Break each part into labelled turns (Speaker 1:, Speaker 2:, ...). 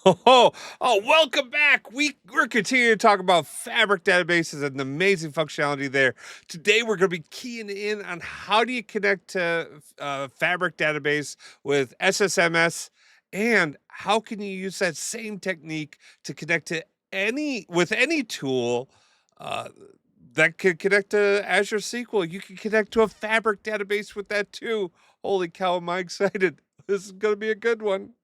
Speaker 1: Welcome back. We're continuing to talk about Fabric databases and the amazing functionality there. Today, we're going to be keying in on how do you connect to Fabric database with SSMS, and how can you use that same technique to connect to any tool uh, that could connect to Azure SQL. You can connect to a Fabric database with that too. Holy cow, am I excited. This is going to be a good one.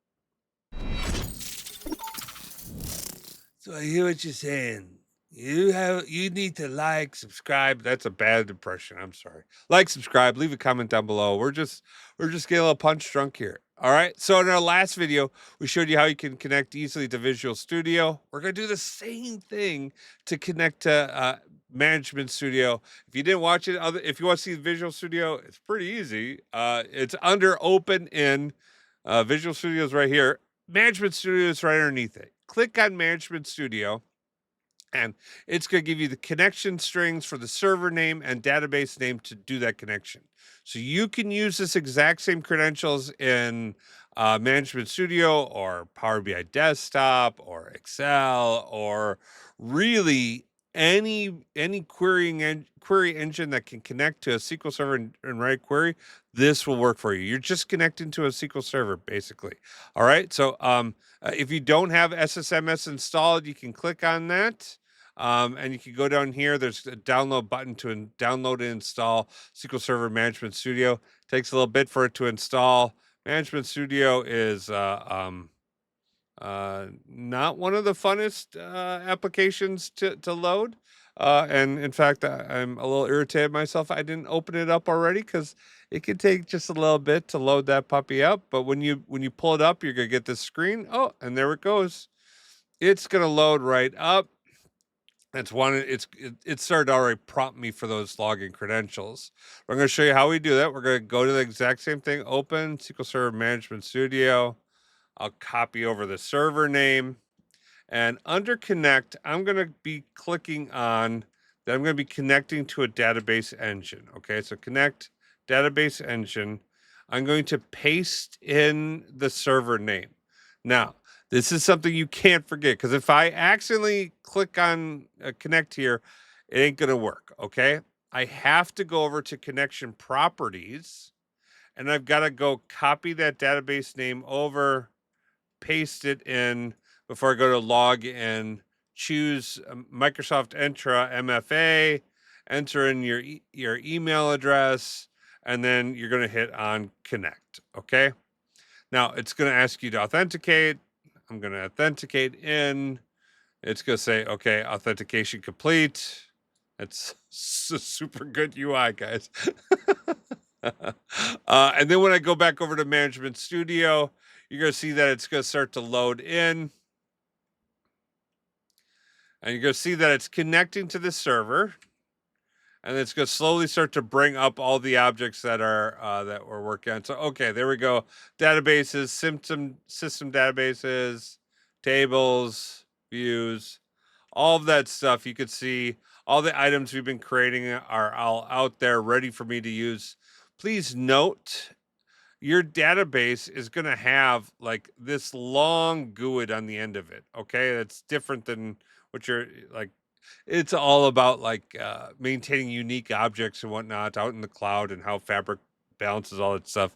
Speaker 1: So I hear what you're saying. You need to like, subscribe. That's a bad impression. I'm sorry. Like, subscribe, leave a comment down below. We're just getting a little punch drunk here. All right. So in our last video, we showed you how you can connect easily to Visual Studio. We're gonna do the same thing to connect to Management Studio. If you didn't watch it, if you want to see Visual Studio, it's pretty easy. It's under Open in Visual Studio is right here. Management Studio is right underneath it. Click on Management Studio, and it's going to give you the connection strings for the server name and database name to do that connection. So you can use this exact same credentials in Management Studio or Power BI Desktop or Excel or really any query engine that can connect to a SQL Server and write query. This will work for you. You're just connecting to a SQL Server basically. All right. So if you don't have SSMS installed, you can click on that. And you can go down here. There's a download button to download and install SQL Server Management Studio. Takes a little bit for it to install. Management Studio is not one of the funnest applications to load. And in fact, I'm a little irritated myself. I didn't open it up already because it can take just a little bit to load that puppy up. But when you pull it up, you're gonna get this screen. Oh, and there it goes. It's gonna load right up. That's one. It started to already prompt me for those login credentials. I'm going to show you how we do that. We're going to go to the exact same thing. Open SQL Server Management Studio. I'll copy over the server name, and under Connect, I'm going to be clicking on that. I'm going to be connecting to a database engine. Okay, so Connect Database Engine. I'm going to paste in the server name. Now, this is something you can't forget, because if I accidentally click on connect here, it ain't going to work. Okay. I have to go over to connection properties, and I've got to go copy that database name over, paste it in before I go to log in, choose Microsoft Entra MFA, enter in your email address, and then you're going to hit on connect. Okay. Now it's going to ask you to authenticate. I'm going to authenticate in. It's going to say, okay, authentication complete. It's a super good UI, guys. And then when I go back over to Management Studio, you're going to see that it's going to start to load in. And you're going to see that it's connecting to the server. And it's going to slowly start to bring up all the objects that are that we're working on. So, okay, there we go. Databases, system databases, tables, views, all of that stuff. You could see all the items we've been creating are all out there ready for me to use. Please note, your database is going to have like this long GUID on the end of it. Okay, that's different than what you're like. It's all about like maintaining unique objects and whatnot out in the cloud, and how Fabric balances all that stuff.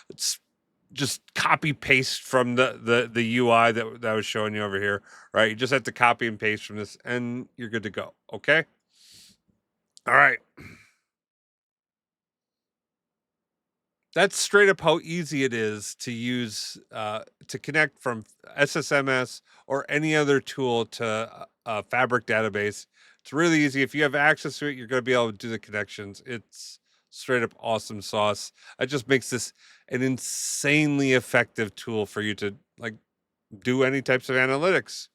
Speaker 1: It's just copy paste from the UI that I was showing you over here, right? You just have to copy and paste from this, and you're good to go. Okay. All right. That's straight up how easy it is to use to connect from SSMS or any other tool to a Fabric database. It's really easy. If you have access to it, you're going to be able to do the connections. It's straight up awesome sauce. It just makes this an insanely effective tool for you to like do any types of analytics.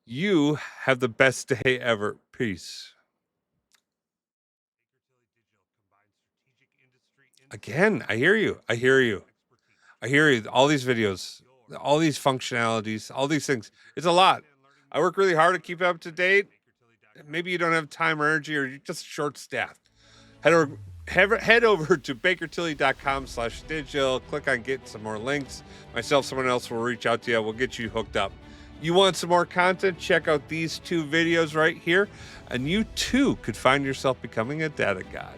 Speaker 1: You have the best day ever. Peace. Again, I hear you. I hear you. I hear you. All these videos, all these functionalities, all these things. It's a lot. I work really hard to keep up to date. Maybe you don't have time or energy, or you're just short staffed. Head over, Head over to bakertilly.com/digital, click on get some more links. Myself, someone else will reach out to you. We'll get you hooked up. You want some more content? Check out these 2 videos right here, and you too could find yourself becoming a data god.